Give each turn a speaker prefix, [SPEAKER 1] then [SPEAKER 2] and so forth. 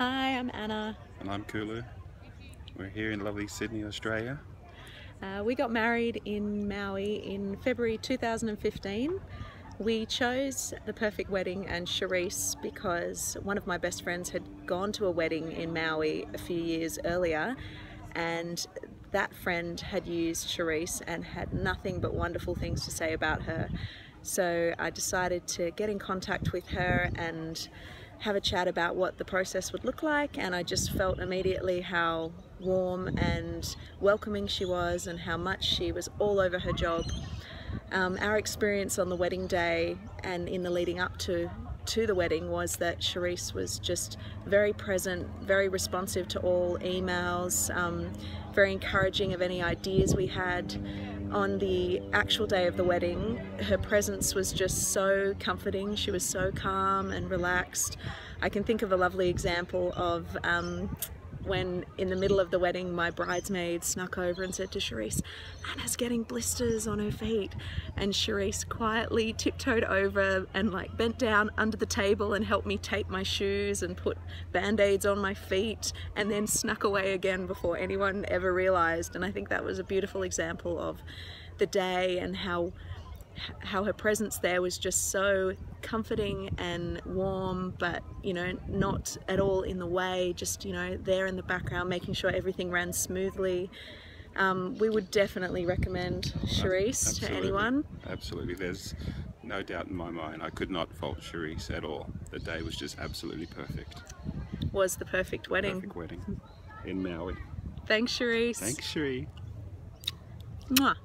[SPEAKER 1] Hi, I'm Anna.
[SPEAKER 2] And I'm Kulu. We're here in lovely Sydney, Australia.
[SPEAKER 1] We got married in Maui in February 2015. We chose the perfect wedding and Charisse because one of my best friends had gone to a wedding in Maui a few years earlier, and that friend had used Charisse and had nothing but wonderful things to say about her. So I decided to get in contact with her and have a chat about what the process would look like, and I just felt immediately how warm and welcoming she was and how much she was all over her job. Our experience on the wedding day and in the leading up to the wedding was that Charisse was just very present, very responsive to all emails, very encouraging of any ideas we had. On the actual day of the wedding, her presence was just so comforting. She was so calm and relaxed. I can think of a lovely example of when in the middle of the wedding my bridesmaid snuck over and said to Charisse, "Anna's getting blisters on her feet," and Charisse quietly tiptoed over and bent down under the table and helped me tape my shoes and put band-aids on my feet, and then snuck away again before anyone ever realized. And I think that was a beautiful example of the day and how her presence there was just so comforting and warm, but not at all in the way, just there in the background making sure everything ran smoothly. We would definitely recommend Charisse to anyone.
[SPEAKER 2] Absolutely, there's no doubt in my mind. I could not fault Charisse at all. The day was just absolutely perfect.
[SPEAKER 1] Was the perfect wedding.
[SPEAKER 2] Perfect wedding in Maui.
[SPEAKER 1] Thanks, Charisse.
[SPEAKER 2] Thanks, Cherie.
[SPEAKER 1] Mwah.